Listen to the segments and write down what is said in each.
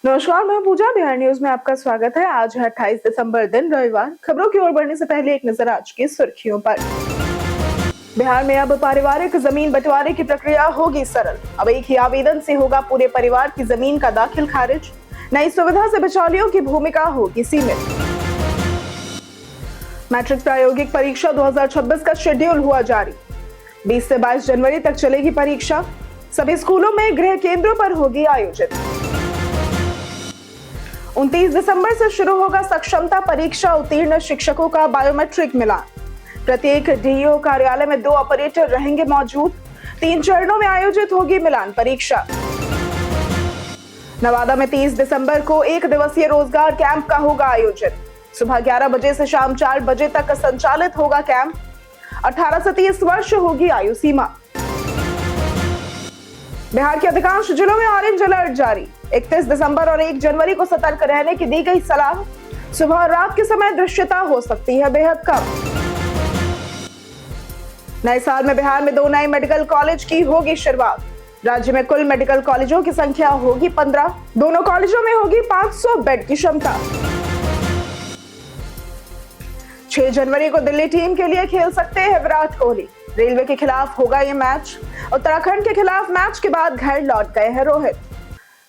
नमस्कार, मैं पूजा। बिहार न्यूज में आपका स्वागत है। आज है 28 दिसंबर, दिन रविवार। खबरों की ओर बढ़ने से पहले एक नजर आज की सुर्खियों पर। बिहार में अब पारिवारिक जमीन बंटवारे की प्रक्रिया होगी सरल। अब एक ही आवेदन से होगा पूरे परिवार की जमीन का दाखिल खारिज। नई सुविधा से बिचौलियों की भूमिका होगी सीमित। मैट्रिक प्रायोगिक परीक्षा 2026 का शेड्यूल हुआ जारी। 20 से 22 जनवरी तक चलेगी परीक्षा। सभी स्कूलों में गृह केंद्रों पर होगी आयोजित। 29 दिसंबर से शुरू होगा सक्षमता परीक्षा उत्तीर्ण शिक्षकों का बायोमेट्रिक मिलान। प्रत्येक डीईओ कार्यालय में 2 ऑपरेटर रहेंगे मौजूद। 3 चरणों में आयोजित होगी मिलान परीक्षा। नवादा में 30 दिसंबर को 1 दिवसीय रोजगार कैंप का होगा आयोजन। सुबह 11 बजे से शाम 4 बजे तक संचालित होगा कैंप। 18 से 30 वर्ष होगी आयु सीमा। बिहार के अधिकांश जिलों में ऑरेंज अलर्ट जारी। 31 दिसंबर और 1 जनवरी को सतर्क रहने की दी गई सलाह। सुबह और रात के समय दृश्यता हो सकती है बेहद कम। नए साल में बिहार में 2 नए मेडिकल कॉलेज की होगी शुरुआत। राज्य में कुल मेडिकल कॉलेजों की संख्या होगी 15। दोनों कॉलेजों में होगी 500 बेड की क्षमता। 6 जनवरी को दिल्ली टीम के लिए खेल सकते हैं विराट कोहली। रेलवे के खिलाफ होगा ये मैच। उत्तराखंड के खिलाफ मैच के बाद घर लौट गए हैं रोहित।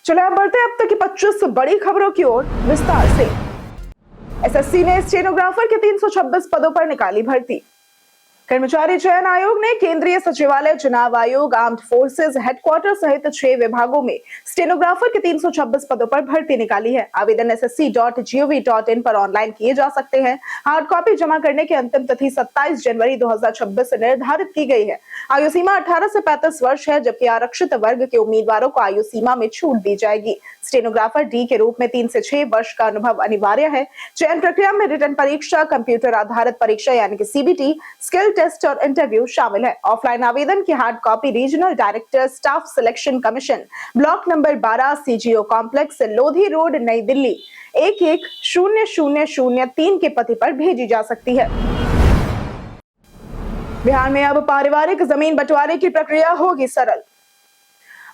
चलो अब बढ़ते हैं अब तक की 25 बड़ी खबरों की ओर विस्तार से। एसएससी ने स्टेनोग्राफर के 326 पदों पर निकाली भर्ती। कर्मचारी चयन आयोग ने केंद्रीय सचिवालय, चुनाव आयोग, आर्म्ड फोर्सेज हेडक्वार्टर सहित 6 विभागों में स्टेनोग्राफर के 326 पदों पर भर्ती निकाली है। आवेदन ssc.gov.in पर ऑनलाइन किए जा सकते हैं। हार्ड कॉपी जमा करने की अंतिम तिथि 27 जनवरी 2026 निर्धारित की गई है। आयु सीमा 18 से 35 वर्ष है, जबकि आरक्षित वर्ग के उम्मीदवारों को आयु सीमा में छूट दी जाएगी। स्टेनोग्राफर डी के रूप में 3 से 6 वर्ष का अनुभव अनिवार्य है। चयन प्रक्रिया में रिटन परीक्षा, कंप्यूटर आधारित परीक्षा यानी कि सीबीटी, स्किल टेस्ट और इंटरव्यू शामिल है। ऑफलाइन आवेदन की hard copy regional director staff selection commission, block number 12, CGO complex, Lodhi road, नई दिल्ली 110003 के पते पर भेजी जा सकती है। बिहार में अब पारिवारिक जमीन बंटवारे की प्रक्रिया होगी सरल।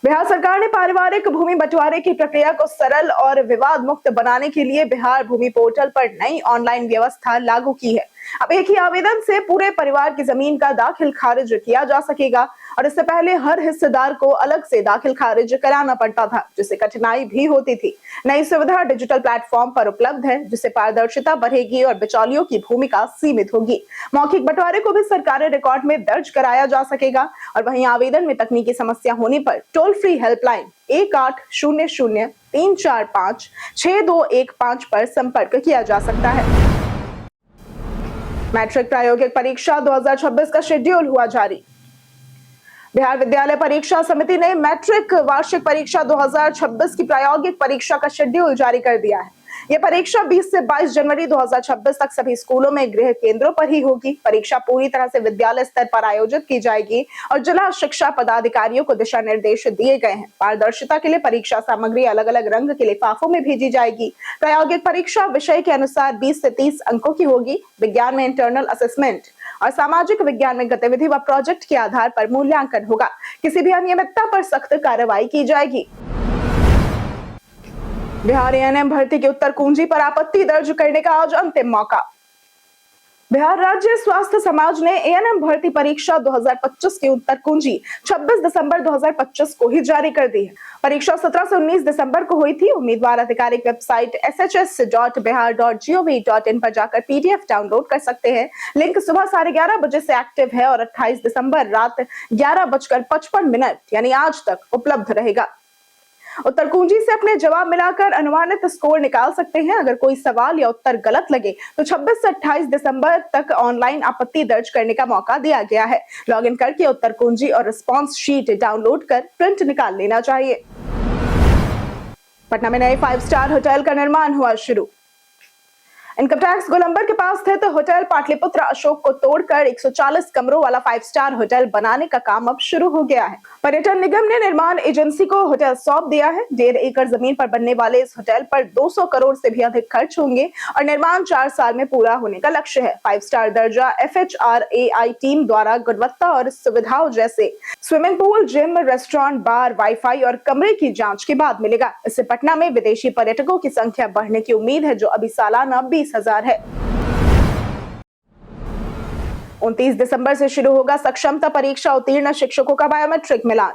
बिहार सरकार ने पारिवारिक भूमि बंटवारे की प्रक्रिया को सरल और विवाद मुक्त बनाने के लिए बिहार भूमि पोर्टल पर नई ऑनलाइन व्यवस्था लागू की है। अब एक ही आवेदन से पूरे परिवार की जमीन का दाखिल खारिज किया जा सकेगा और इससे पहले हर हिस्सेदार को अलग से दाखिल खारिज कराना पड़ता था, जिससे कठिनाई भी होती थी। नई सुविधा डिजिटल प्लेटफॉर्म पर उपलब्ध है, जिससे पारदर्शिता बढ़ेगी और बिचौलियों की भूमिका सीमित होगी। मौखिक बंटवारे को भी सरकारी रिकॉर्ड में दर्ज कराया जा सकेगा और वहीं आवेदन में तकनीकी समस्या होने पर टोल फ्री हेल्पलाइन 1800-345-6215 पर संपर्क किया जा सकता है। मैट्रिक प्रायोगिक परीक्षा 2026 का शेड्यूल हुआ जारी। बिहार विद्यालय परीक्षा समिति ने मैट्रिक वार्षिक परीक्षा 2026 की प्रायोगिक परीक्षा का शेड्यूल जारी कर दिया है। यह परीक्षा 20 से 22 जनवरी 2026 तक सभी स्कूलों में गृह केंद्रों पर ही होगी। परीक्षा पूरी तरह से विद्यालय स्तर पर आयोजित की जाएगी और जिला शिक्षा पदाधिकारियों को दिशा निर्देश दिए गए हैं। पारदर्शिता के लिए परीक्षा सामग्री अलग अलग रंग के लिफाफों में भेजी जाएगी। प्रायोगिक परीक्षा विषय के अनुसार 20 से 30 अंकों की होगी। विज्ञान में इंटरनल असेसमेंट और सामाजिक विज्ञान में गतिविधि व प्रोजेक्ट के आधार पर मूल्यांकन होगा। किसी भी अनियमितता पर सख्त कार्रवाई की जाएगी। बिहार एएनएम भर्ती की उत्तर कुंजी पर आपत्ति दर्ज करने का आज अंतिम मौका। बिहार राज्य स्वास्थ्य समाज ने एएनएम भर्ती परीक्षा 2025 की उत्तर कुंजी 26 दिसंबर 2025 को ही जारी कर दी है। परीक्षा 17 से 19 दिसंबर को हुई थी। उम्मीदवार आधिकारिक वेबसाइट shs.bihar.gov.in पर जाकर पीडीएफ डाउनलोड कर सकते हैं। लिंक सुबह 11:30 बजे से एक्टिव है और 28 दिसंबर रात 11:55 यानी आज तक उपलब्ध रहेगा। उत्तर कुंजी से अपने जवाब मिलाकर अनुमानित स्कोर निकाल सकते हैं। अगर कोई सवाल या उत्तर गलत लगे तो 26 से 28 दिसंबर तक ऑनलाइन आपत्ति दर्ज करने का मौका दिया गया है। लॉगिन करके उत्तर कुंजी और रिस्पांस शीट डाउनलोड कर प्रिंट निकाल लेना चाहिए। पटना में नए 5 स्टार होटल का निर्माण हुआ शुरू। इनकम टैक्स गोलंबर के पास स्थित होटल पाटलिपुत्र अशोक को तोड़कर 140 कमरों वाला 5 स्टार होटल बनाने का काम अब शुरू हो गया है। पर्यटन निगम ने निर्माण एजेंसी को होटल सौंप दिया है। 1.5 एकड़ जमीन पर बनने वाले इस होटल पर 200 करोड़ से भी अधिक खर्च होंगे और निर्माण 4 साल में पूरा होने का लक्ष्य है। 5 स्टार दर्जा FHRAI टीम द्वारा गुणवत्ता और सुविधाओं जैसे स्विमिंग पूल, जिम, रेस्टोरेंट, बार, वाईफाई और कमरे की जांच के बाद मिलेगा। इससे पटना में विदेशी पर्यटकों की संख्या बढ़ने की उम्मीद है, जो अभी सालाना 20,000 है। 29 दिसंबर से शुरू होगा सक्षमता परीक्षा उत्तीर्ण शिक्षकों का बायोमेट्रिक मिलान।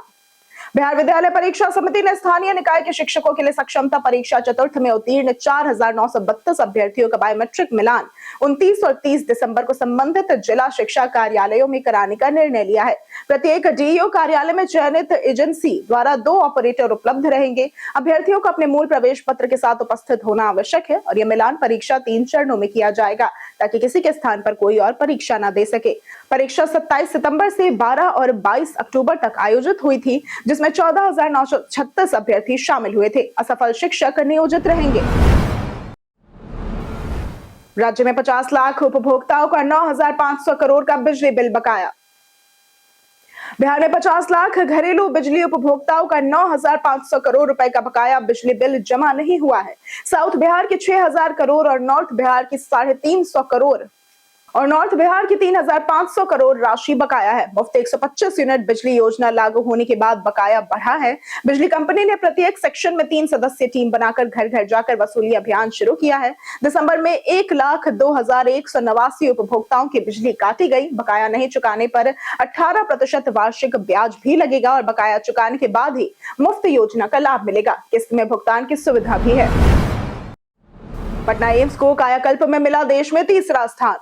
बिहार विद्यालय परीक्षा समिति ने स्थानीय निकाय के शिक्षकों के लिए सक्षमता परीक्षा चतुर्थ में उत्तीर्ण 4,932 अभ्यर्थियों का बायोमेट्रिक मिलान 29 और 30 दिसंबर को संबंधित जिला शिक्षा कार्यालयों में कराने का निर्णय लिया है। प्रत्येक DEO कार्यालय में चयनित एजेंसी द्वारा 2 ऑपरेटर उपलब्ध रहेंगे। अभ्यर्थियों को अपने मूल प्रवेश पत्र के साथ उपस्थित होना आवश्यक है और यह मिलान परीक्षा 3 चरणों में किया जाएगा ताकि किसी के स्थान पर कोई और परीक्षा न दे सके। परीक्षा 27 सितंबर से 12 और 22 अक्टूबर तक आयोजित हुई थी, जिसमें 14,936 अभ्यर्थी शामिल हुए थे। असफल शिक्षक नियोजित रहेंगे। राज्य में 50 लाख उपभोक्ताओं का 9,500 करोड़ का बिजली बिल बकाया। बिहार में 50 लाख घरेलू बिजली उपभोक्ताओं का 9,500 करोड़ रुपए का बकाया बिजली बिल जमा नहीं हुआ है। साउथ बिहार के 6,000 करोड़ और नॉर्थ बिहार की 350 करोड़ और नॉर्थ बिहार की 3,500 करोड़ राशि बकाया है। मुफ्त 125 यूनिट बिजली योजना लागू होने के बाद बकाया बढ़ा है। बिजली कंपनी ने प्रत्येक सेक्शन में 3 सदस्यीय टीम बनाकर घर घर जाकर वसूली अभियान शुरू किया है। दिसंबर में 1,02,189 उपभोक्ताओं की बिजली काटी गई। बकाया नहीं चुकाने पर 18% वार्षिक ब्याज भी लगेगा और बकाया चुकाने के बाद ही मुफ्त योजना का लाभ मिलेगा। किस्त में भुगतान की सुविधा भी है। पटना एम्स को कायाकल्प में मिला देश में 3रा स्थान।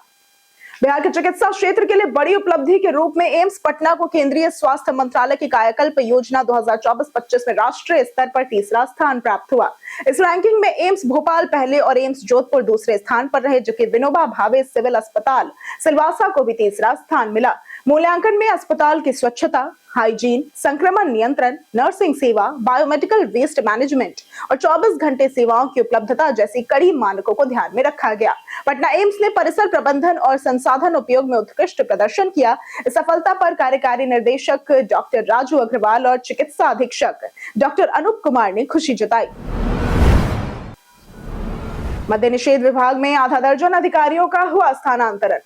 बिहार के चिकित्सा क्षेत्र के लिए बड़ी उपलब्धि के रूप में एम्स पटना को केंद्रीय स्वास्थ्य मंत्रालय की कायाकल्प योजना 2024-25 में राष्ट्रीय स्तर पर 3रा स्थान प्राप्त हुआ। इस रैंकिंग में एम्स भोपाल पहले और एम्स जोधपुर दूसरे स्थान पर रहे, जबकि विनोबा भावे सिविल अस्पताल सिलवासा को भी 3रा स्थान मिला। मूल्यांकन में अस्पताल की स्वच्छता, हाइजीन, संक्रमण नियंत्रण, नर्सिंग सेवा, बायोमेडिकल वेस्ट मैनेजमेंट और 24 घंटे सेवाओं की उपलब्धता जैसी कड़ी मानकों को ध्यान में रखा गया। पटना एम्स ने परिसर प्रबंधन और संसाधन उपयोग में उत्कृष्ट प्रदर्शन किया। इस सफलता पर कार्यकारी निर्देशक डॉक्टर राजू अग्रवाल और चिकित्सा अधीक्षक डॉक्टर अनूप कुमार ने खुशी जताई। मद्य निषेध विभाग में आधा दर्जन अधिकारियों का हुआ स्थानांतरण।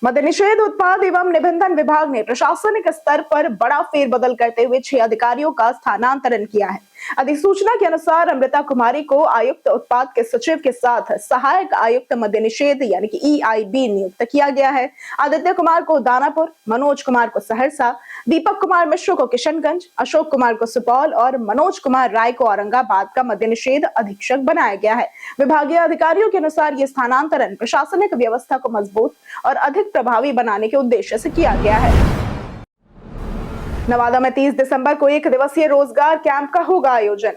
मद्य निषेध, उत्पाद एवं निबंधन विभाग ने प्रशासनिक स्तर पर बड़ा फेरबदल करते हुए 6 अधिकारियों का स्थानांतरण किया है। अधिसूचना के अनुसार अमृता कुमारी को आयुक्त उत्पाद के सचिव के साथ सहायक आयुक्त मद्य निषेध यानी कि EIB नियुक्त किया गया है। आदित्य कुमार को दानापुर, मनोज कुमार को सहरसा, दीपक कुमार मिश्र को किशनगंज, अशोक कुमार को सुपौल और मनोज कुमार राय को औरंगाबाद का मद्य निषेध अधीक्षक बनाया गया है। विभागीय अधिकारियों के अनुसार ये स्थानांतरण प्रशासनिक व्यवस्था को मजबूत और अधिक प्रभावी बनाने के उद्देश्य से किया गया है। नवादा में 30 दिसंबर को 1 दिवसीय रोजगार कैंप का होगा आयोजन।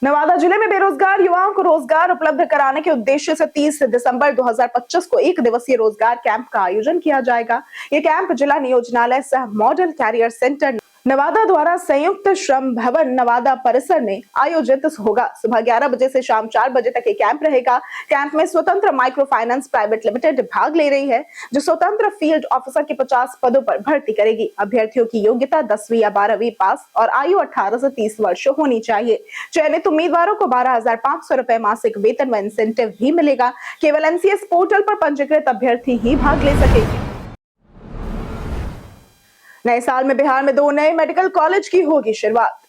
नवादा जिले में बेरोजगार युवाओं को रोजगार उपलब्ध कराने के उद्देश्य से 30 दिसंबर 2025 को 1 दिवसीय रोजगार कैंप का आयोजन किया जाएगा। यह कैंप जिला नियोजनालय सह मॉडल कैरियर सेंटर नवादा द्वारा संयुक्त श्रम भवन नवादा परिसर में आयोजित होगा। सुबह 11 बजे से शाम 4 बजे तक ये कैंप रहेगा। कैंप में स्वतंत्र माइक्रो फाइनेंस प्राइवेट लिमिटेड भाग ले रही है, जो स्वतंत्र फील्ड ऑफिसर के 50 पदों पर भर्ती करेगी। अभ्यर्थियों की योग्यता 10वीं या 12वीं पास और आयु 18 से 30 वर्ष होनी चाहिए। चयनित उम्मीदवारों को 12,500 रुपए मासिक वेतन व इंसेंटिव भी मिलेगा। केवल NCS पोर्टल पर पंजीकृत अभ्यर्थी ही भाग ले सकेंगे। नए साल में बिहार में 2 नए मेडिकल कॉलेज की होगी शुरुआत।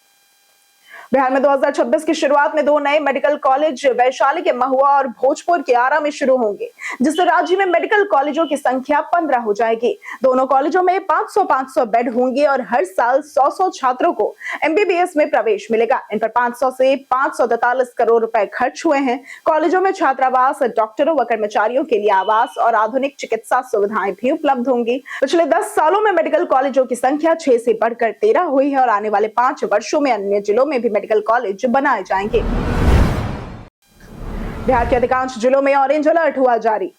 बिहार में 2026 की शुरुआत में 2 नए मेडिकल कॉलेज वैशाली के महुआ और भोजपुर के आरा में शुरू होंगे, जिससे राज्य में मेडिकल कॉलेजों की संख्या 15 हो जाएगी। दोनों कॉलेजों में 500-500 बेड होंगे और हर साल 100-100 छात्रों को MBBS में प्रवेश मिलेगा। इन पर 500 से 543 करोड़ रुपए खर्च हुए हैं। कॉलेजों में छात्रावास, डॉक्टरों व कर्मचारियों के लिए आवास और आधुनिक चिकित्सा सुविधाएं भी उपलब्ध होंगी। पिछले 10 सालों में मेडिकल कॉलेजों की संख्या 6 से बढ़कर 13 हुई है और आने वाले 5 वर्षों में अन्य जिलों में भी मेडिकल कॉलेज बनाए जाएंगे। बिहार के अधिकांश जिलों में ऑरेंज अलर्ट हुआ जारी।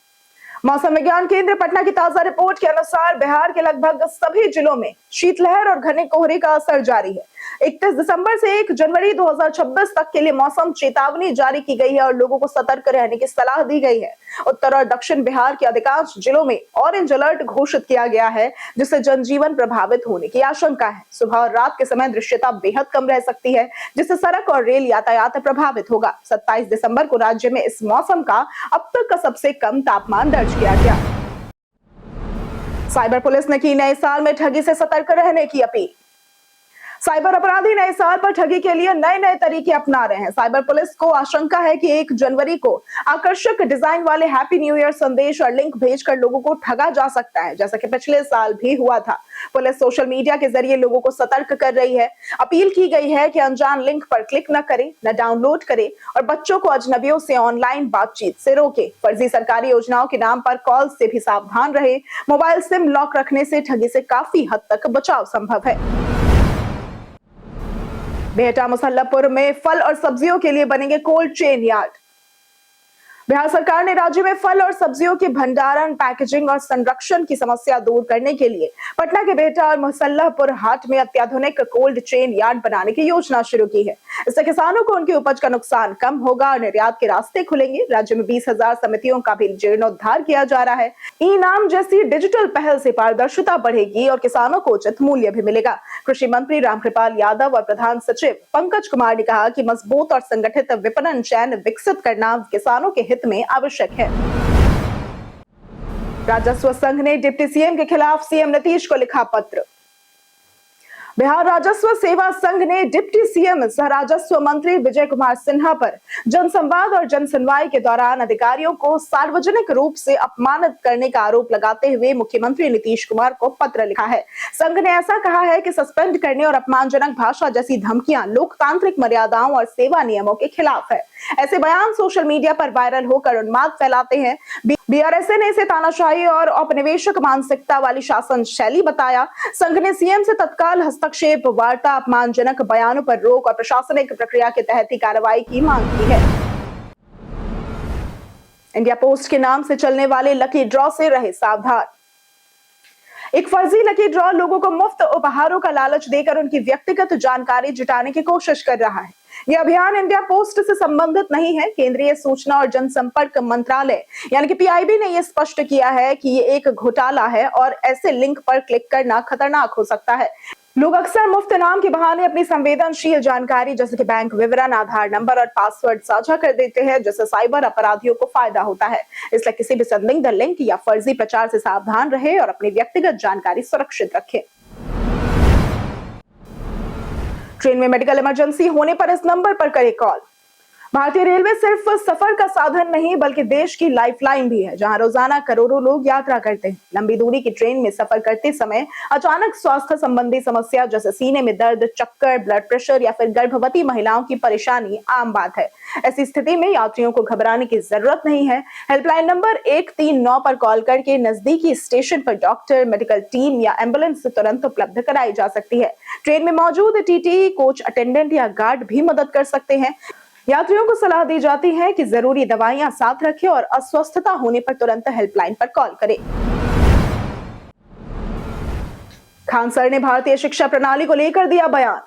मौसम विज्ञान केंद्र पटना की ताजा रिपोर्ट के अनुसार बिहार के लगभग सभी जिलों में शीतलहर और घने कोहरे का असर जारी है। 31 दिसंबर से 1 जनवरी 2026 तक के लिए मौसम चेतावनी जारी की गई है और लोगों को सतर्क रहने की सलाह दी गई है। उत्तर और दक्षिण बिहार के अधिकांश जिलों में ऑरेंज अलर्ट घोषित किया गया है, जिससे जनजीवन प्रभावित होने की आशंका है। सुबह और रात के समय दृश्यता बेहद कम रह सकती है, जिससे सड़क और रेल यातायात प्रभावित होगा। 27 दिसंबर को राज्य में इस मौसम का अब तक का सबसे कम तापमान दर्ज किया गया। साइबर पुलिस ने की नए साल में ठगी से सतर्क रहने की अपील। साइबर अपराधी नए साल पर ठगी के लिए नए नए तरीके अपना रहे हैं। साइबर पुलिस को आशंका है कि 1 जनवरी को आकर्षक डिजाइन वाले हैप्पी न्यू ईयर संदेश और लिंक भेजकर लोगों को ठगा जा सकता है, जैसा कि पिछले साल भी हुआ था। पुलिस सोशल मीडिया के जरिए लोगों को सतर्क कर रही है। अपील की गई है कि अनजान लिंक पर क्लिक न करें, न डाउनलोड करें और बच्चों को अजनबियों से ऑनलाइन बातचीत से रोकें। फर्जी सरकारी योजनाओं के नाम पर कॉल से भी सावधान रहे। मोबाइल सिम लॉक रखने से ठगी से काफी हद तक बचाव संभव है। बिहटा मुसल्लमपुर में फल और सब्जियों के लिए बनेंगे कोल्ड चेन यार्ड। बिहार सरकार ने राज्य में फल और सब्जियों के भंडारण, पैकेजिंग और संरक्षण की समस्या दूर करने के लिए पटना के बिहटा और मुसल्लमपुर हाट में अत्याधुनिक कोल्ड चेन यार्ड बनाने की योजना शुरू की है। इससे किसानों को उनकी उपज का नुकसान कम होगा और निर्यात के रास्ते खुलेंगे। राज्य में 20,000 समितियों का भी जीर्णोद्धार किया जा रहा है। ई नाम जैसी डिजिटल पहल से पारदर्शिता बढ़ेगी और किसानों को उचित मूल्य भी मिलेगा। कृषि मंत्री रामकृपाल यादव और प्रधान सचिव पंकज कुमार ने कहा कि मजबूत और संगठित विपणन चैन विकसित करना किसानों के में आवश्यक है। राजस्व संघ ने डिप्टी सीएम के खिलाफ सीएम नीतीश को लिखा पत्र। बिहार राजस्व सेवा संघ ने डिप्टी सीएम सह राजस्व मंत्री विजय कुमार सिन्हा पर जनसंवाद और जनसुनवाई के दौरान अधिकारियों को सार्वजनिक रूप से अपमानित करने का आरोप लगाते हुए मुख्यमंत्री नीतीश कुमार को पत्र लिखा है। संघ ने ऐसा कहा है कि सस्पेंड करने और अपमानजनक भाषा जैसी धमकियां लोकतांत्रिक मर्यादाओं और सेवा नियमों के खिलाफ है। ऐसे बयान सोशल मीडिया पर वायरल होकर उन्माद फैलाते हैं। बीआरएसए ने इसे तानाशाही और औपनिवेशिक मानसिकता वाली शासन शैली बताया। संघ ने सीएम से तत्काल हस्तक्षेप, वार्ता, अपमानजनक बयानों पर रोक और प्रशासनिक प्रक्रिया के तहत ही कार्रवाई की मांग की है। इंडिया पोस्ट के नाम से चलने वाले लकी ड्रॉ से रहे सावधान। एक फर्जी लकी ड्रॉ लोगों को मुफ्त उपहारों का लालच देकर उनकी व्यक्तिगत जानकारी जुटाने की कोशिश कर रहा है। यह अभियान इंडिया पोस्ट से संबंधित नहीं है। केंद्रीय सूचना और जनसंपर्क मंत्रालय यानी कि पीआईबी ने यह स्पष्ट किया है कि ये एक घोटाला है और ऐसे लिंक पर क्लिक करना खतरनाक हो सकता है। लोग अक्सर मुफ्त इनाम के बहाने अपनी संवेदनशील जानकारी जैसे कि बैंक विवरण, आधार नंबर और पासवर्ड साझा कर देते हैं, जिससे साइबर अपराधियों को फायदा होता है। इसलिए किसी भी संदिग्ध लिंक या फर्जी प्रचार से सावधान रहे और अपनी व्यक्तिगत जानकारी सुरक्षित रखें। ट्रेन में मेडिकल इमरजेंसी होने पर इस नंबर पर करें कॉल। भारतीय रेलवे सिर्फ सफर का साधन नहीं बल्कि देश की लाइफलाइन भी है, जहां रोजाना करोड़ों लोग यात्रा करते हैं। लंबी दूरी की ट्रेन में सफर करते समय अचानक स्वास्थ्य संबंधी समस्या जैसे सीने में दर्द, चक्कर, ब्लड प्रेशर या फिर गर्भवती महिलाओं की परेशानी आम बात है। ऐसी स्थिति में यात्रियों को घबराने की जरूरत नहीं है। हेल्पलाइन नंबर 139 पर कॉल करके नजदीकी स्टेशन पर डॉक्टर, मेडिकल टीम या एम्बुलेंस तुरंत उपलब्ध कराई जा सकती है। ट्रेन में मौजूद टीटी, कोच अटेंडेंट या गार्ड भी मदद कर सकते हैं। यात्रियों को सलाह दी जाती है कि जरूरी दवाइयां साथ रखें और अस्वस्थता होने पर तुरंत हेल्पलाइन पर कॉल करें। खान सर ने भारतीय शिक्षा प्रणाली को लेकर दिया बयान।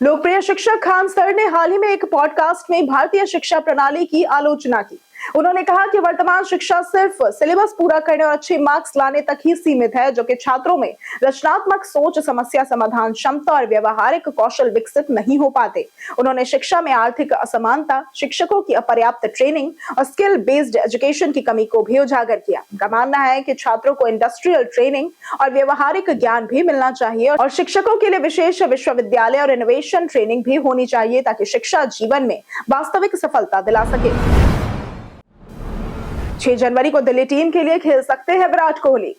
लोकप्रिय शिक्षक खान सर ने हाल ही में एक पॉडकास्ट में भारतीय शिक्षा प्रणाली की आलोचना की। उन्होंने कहा कि वर्तमान शिक्षा सिर्फ सिलेबस पूरा करने और अच्छे मार्क्स लाने तक ही सीमित है, जो कि छात्रों में रचनात्मक सोच, समस्या समाधान क्षमता और व्यवहारिक कौशल विकसित नहीं हो पाते। उन्होंने शिक्षा में आर्थिक असमानता, शिक्षकों की अपर्याप्त ट्रेनिंग और स्किल बेस्ड एजुकेशन की कमी को भी उजागर किया। उनका मानना है कि छात्रों को इंडस्ट्रियल ट्रेनिंग और व्यवहारिक ज्ञान भी मिलना चाहिए और शिक्षकों के लिए विशेष विश्वविद्यालय और इनोवेशन ट्रेनिंग भी होनी चाहिए, ताकि शिक्षा जीवन में वास्तविक सफलता दिला सके। 6 जनवरी को दिल्ली टीम के लिए खेल सकते हैं विराट कोहली।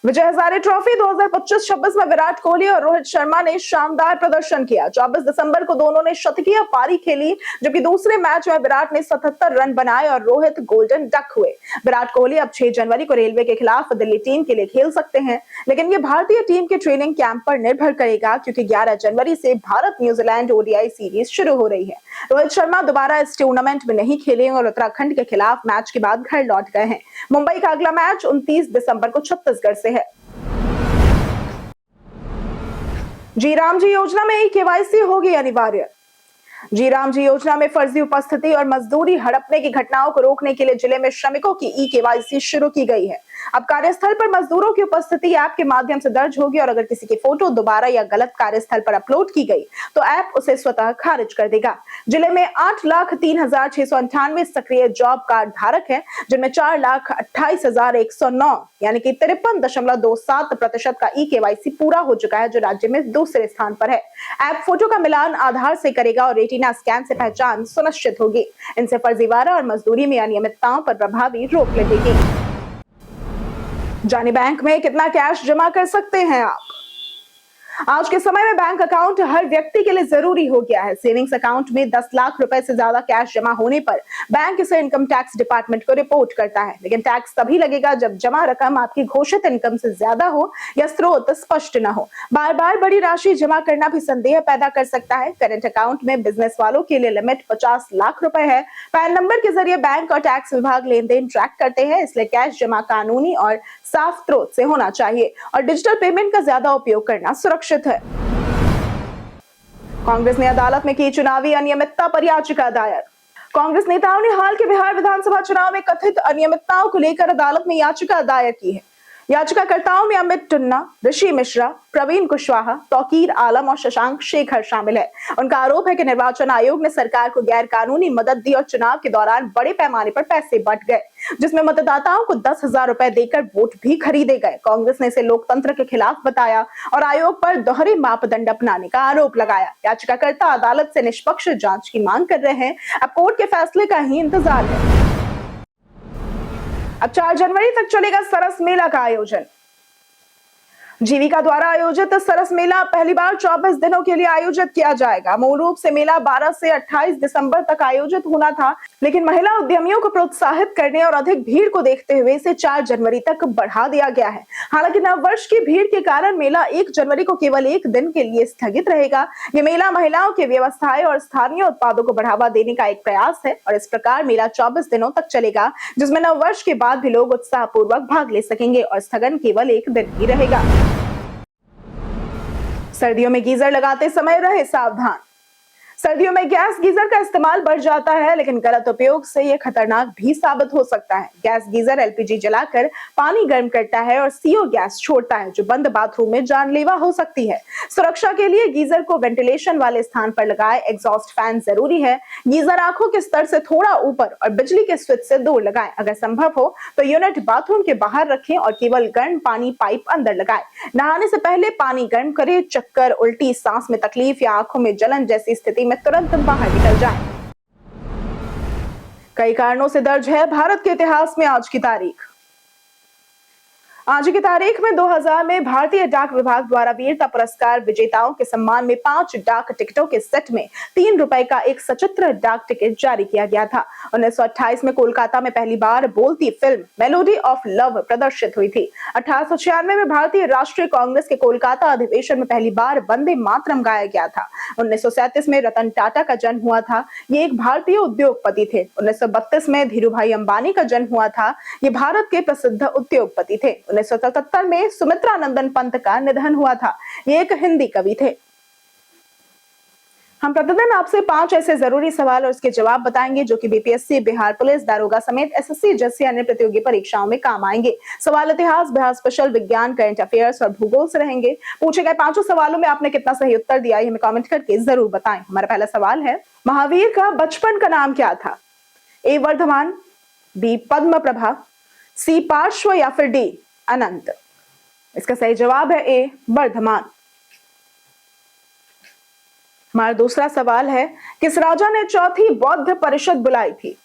विजय हजारे ट्रॉफी 2025-26 में विराट कोहली और रोहित शर्मा ने शानदार प्रदर्शन किया। 24 दिसंबर को दोनों ने शतकीय पारी खेली, जबकि दूसरे मैच में विराट ने 77 रन बनाए और रोहित गोल्डन डक हुए। विराट कोहली अब 6 जनवरी को रेलवे के खिलाफ दिल्ली टीम के लिए खेल सकते हैं, लेकिन ये भारतीय टीम के ट्रेनिंग कैंप पर निर्भर करेगा, क्योंकि 11 जनवरी से भारत न्यूजीलैंड ओडीआई सीरीज शुरू हो रही है। रोहित शर्मा दोबारा इस टूर्नामेंट में नहीं खेलेंगे और उत्तराखंड के खिलाफ मैच के बाद घर लौट गए हैं। मुंबई का अगला मैच 29 दिसंबर को छत्तीसगढ़ से है। जी राम जी योजना में ई केवाईसी होगी अनिवार्य। जी राम जी योजना में फर्जी उपस्थिति और मजदूरी हड़पने की घटनाओं को रोकने के लिए जिले में श्रमिकों की ई केवाईसी शुरू की गई है। अब कार्यस्थल पर मजदूरों की उपस्थिति ऐप के माध्यम से दर्ज होगी और अगर किसी की फोटो दोबारा या गलत कार्यस्थल पर अपलोड की गई तो ऐप उसे स्वतः खारिज कर देगा। जिले में 8,03,698 सक्रिय जॉब कार्ड धारक हैं, जिनमें 4,28,109 यानी कि 53.27% का ई केवाईसी पूरा हो चुका है, जो राज्य में दूसरे स्थान पर है। ऐप फोटो का मिलान आधार से करेगा और रेटिना स्कैन से पहचान सुनिश्चित होगी। इनसे फर्जीवाड़ा और मजदूरी में अनियमितताओं पर प्रभावी रोक लगेगी। जाने बैंक में कितना कैश जमा कर सकते हैं आप। आज के समय में बैंक अकाउंट हर व्यक्ति के लिए जरूरी हो गया है। सेविंग्स अकाउंट में 10 लाख रुपए से ज्यादा कैश जमा होने पर बैंक इसे इनकम टैक्स डिपार्टमेंट को रिपोर्ट करता है, लेकिन टैक्स तभी लगेगा जब जमा रकम आपकी घोषित इनकम से ज्यादा हो या स्रोत स्पष्ट न हो। बार बार बड़ी राशि जमा करना भी संदेह पैदा कर सकता है। करंट अकाउंट में बिजनेस वालों के लिए लिमिट 50 लाख रुपए है। पैन नंबर के जरिए बैंक और टैक्स विभाग लेन देन ट्रैक करते हैं, इसलिए कैश जमा कानूनी और साफ स्रोत से होना चाहिए और डिजिटल पेमेंट का ज्यादा उपयोग करना सुरक्षित है। कांग्रेस ने अदालत में की चुनावी अनियमितता पर याचिका दायर। कांग्रेस नेताओं ने हाल के बिहार विधानसभा चुनाव में कथित अनियमितताओं को लेकर अदालत में याचिका दायर की है। याचिकाकर्ताओं में अमित टुन्ना, ऋषि मिश्रा, प्रवीण कुशवाहा, तौकीर आलम और शशांक शेखर शामिल है। उनका आरोप है कि निर्वाचन आयोग ने सरकार को गैर कानूनी मदद दी और चुनाव के दौरान बड़े पैमाने पर पैसे बंट गए, जिसमें मतदाताओं को 10,000 रुपए देकर वोट भी खरीदे गए। कांग्रेस ने इसे लोकतंत्र के खिलाफ बताया और आयोग पर दोहरे मापदंड अपनाने का आरोप लगाया। याचिकाकर्ता अदालत से निष्पक्ष जांच की मांग कर रहे हैं। अब कोर्ट के फैसले का ही इंतजार है। अब 4 जनवरी तक चलेगा सरस मेला का आयोजन। जीविका द्वारा आयोजित सरस मेला पहली बार 24 दिनों के लिए आयोजित किया जाएगा। मूल रूप से मेला 12 से 28 दिसंबर तक आयोजित होना था, लेकिन महिला उद्यमियों को प्रोत्साहित करने और अधिक भीड़ को देखते हुए इसे 4 जनवरी तक बढ़ा दिया गया है। हालांकि नववर्ष की भीड़ के कारण मेला 1 जनवरी को केवल 1 दिन के लिए स्थगित रहेगा। ये मेला महिलाओं के व्यवसाय और स्थानीय उत्पादों को बढ़ावा देने का एक प्रयास है और इस प्रकार मेला 24 दिनों तक चलेगा, जिसमें नववर्ष के बाद भी लोग उत्साहपूर्वक भाग ले सकेंगे और स्थगन केवल 1 दिन ही रहेगा। सर्दियों में गीजर लगाते समय रहे सावधान। सर्दियों में गैस गीजर का इस्तेमाल बढ़ जाता है, लेकिन गलत उपयोग से यह खतरनाक भी साबित हो सकता है। गैस गीजर एलपीजी जलाकर पानी गर्म करता है और सीओ गैस छोड़ता है, जो बंद बाथरूम में जानलेवा हो सकती है। सुरक्षा के लिए गीजर को वेंटिलेशन वाले स्थान पर लगाए। एग्जॉस्ट फैन जरूरी है। गीजर आंखों के स्तर से थोड़ा ऊपर और बिजली के स्विच से दूर लगाएं। अगर संभव हो तो यूनिट बाथरूम के बाहर रखें और केवल गर्म पानी पाइप अंदर लगाएं। नहाने से पहले पानी गर्म करें। चक्कर, उल्टी, सांस में तकलीफ या आंखों में जलन जैसी स्थिति में तुरंत बाहर निकल जाएं। कई कारणों से दर्ज है भारत के इतिहास में आज की तारीख। आज की तारीख में 2000 में भारतीय डाक विभाग द्वारा वीरता पुरस्कार विजेताओं के सम्मान में 5 डाक टिकटों के सेट में 3 रुपए का एक सचित्र डाक टिकट जारी किया गया था। 1928 में कोलकाता में पहली बार बोलती फिल्म मेलोडी ऑफ लव प्रदर्शित हुई थी। 1896 में भारतीय राष्ट्रीय कांग्रेस के कोलकाता अधिवेशन में पहली बार वंदे मातरम गाया गया था। 1937 में रतन टाटा का जन्म हुआ था। ये एक भारतीय उद्योगपति थे। 1932 में धीरूभाई अंबानी का जन्म हुआ था। ये भारत के प्रसिद्ध उद्योगपति थे। 1977 में सुमित्रा नंदन पंत का निधन हुआ था। ये एक हिंदी कवि थे। हम प्रतिदिन आपसे 5 ऐसे जरूरी सवाल और उसके जवाब बताएंगे जो कि बीपीएससी, बिहार पुलिस, दारोगा समेत एसएससी जैसी अन्य प्रतियोगी परीक्षाओं में काम आएंगे। सवाल इतिहास, बिहार स्पेशल, विज्ञान, करंट अफेयर्स और भूगोल से रहेंगे। पूछे गए 5 सवालों में आपने कितना सही उत्तर दिया, ये हमें कमेंट करके जरूर बताएं। हमारा पहला सवाल है, महावीर का बचपन का नाम क्या था? ए वर्धमान, बी पद्म प्रभा, सी पार्श्व या फिर डी अनंत? इसका सही जवाब है ए वर्धमान। हमारा दूसरा सवाल है, किस राजा ने चौथी बौद्ध परिषद बुलाई थी?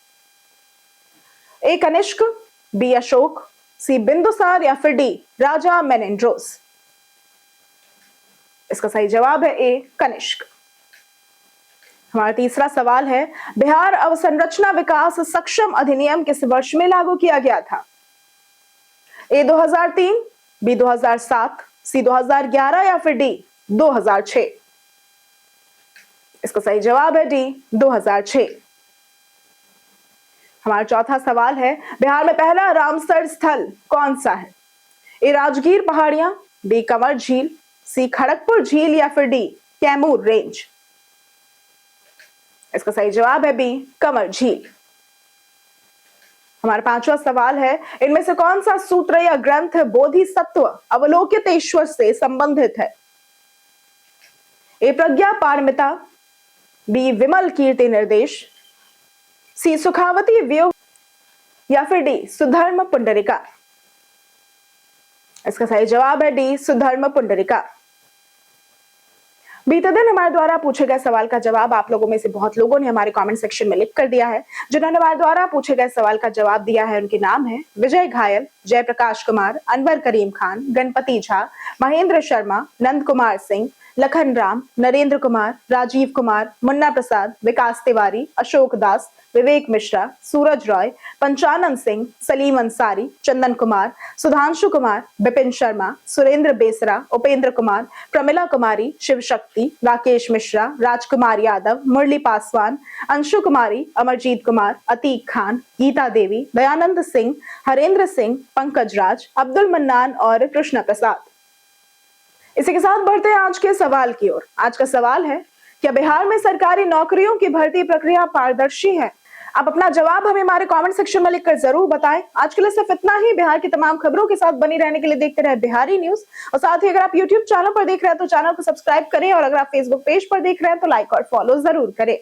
ए कनिष्क, बी अशोक, सी बिंदुसार या फिर डी राजा मेनेंड्रोस? इसका सही जवाब है ए कनिष्क। हमारा तीसरा सवाल है, बिहार अवसंरचना विकास सक्षम अधिनियम किस वर्ष में लागू किया गया था? ए 2003, बी 2007, सी 2011 या फिर डी 2006? इसका सही जवाब है डी 2006। हमारा चौथा सवाल है, बिहार में पहला रामसर स्थल कौन सा है? ए राजगीर पहाड़ियां, बी कंवर झील, सी खड़गपुर झील या फिर डी कैमूर रेंज? इसका सही जवाब है बी कंवर झील। हमारा पांचवा सवाल है, इनमें से कौन सा सूत्र या ग्रंथ बोधिसत्व अवलोकित ईश्वर से संबंधित है? ए प्रज्ञा पारमिता, बी विमल कीर्ति निर्देश, सी सुखावती व्यूह या फिर डी सुधर्म पुंडरिका? इसका सही जवाब है डी सुधर्म पुंडरिका। बीते दिन हमारे द्वारा पूछे गए सवाल का जवाब आप लोगों में से बहुत लोगों ने हमारे कमेंट सेक्शन में लिख कर दिया है। जिन्होंने हमारे द्वारा पूछे गए सवाल का जवाब दिया है उनके नाम है विजय घायल, जयप्रकाश कुमार, अनवर करीम खान, गणपति झा, महेंद्र शर्मा, नंद कुमार सिंह, लखन राम, नरेंद्र कुमार, राजीव कुमार, मुन्ना प्रसाद, विकास तिवारी, अशोक दास, विवेक मिश्रा, सूरज रॉय, पंचानन सिंह, सलीम अंसारी, चंदन कुमार, सुधांशु कुमार, बिपिन शर्मा, सुरेंद्र बेसरा, उपेंद्र कुमार, प्रमिला कुमारी, शिव शक्ति, राकेश मिश्रा, राजकुमार यादव, मुरली पासवान, अंशु कुमारी, अमरजीत कुमार, अतीक खान, गीता देवी, दयानंद सिंह, हरेंद्र सिंह, पंकज राज, अब्दुल मन्नान और कृष्ण प्रसाद। इसी के साथ बढ़ते हैं आज के सवाल की ओर। आज का सवाल है, क्या बिहार में सरकारी नौकरियों की भर्ती प्रक्रिया पारदर्शी है? आप अपना जवाब हमें हमारे कमेंट सेक्शन में लिखकर जरूर बताएं। आज के लिए सिर्फ इतना ही। बिहार की तमाम खबरों के साथ बनी रहने के लिए देखते रहे बिहारी न्यूज, और साथ ही अगर आप यूट्यूब चैनल पर देख रहे हैं तो चैनल को सब्सक्राइब करें, और अगर आप फेसबुक पेज पर देख रहे हैं तो लाइक और फॉलो जरूर करें।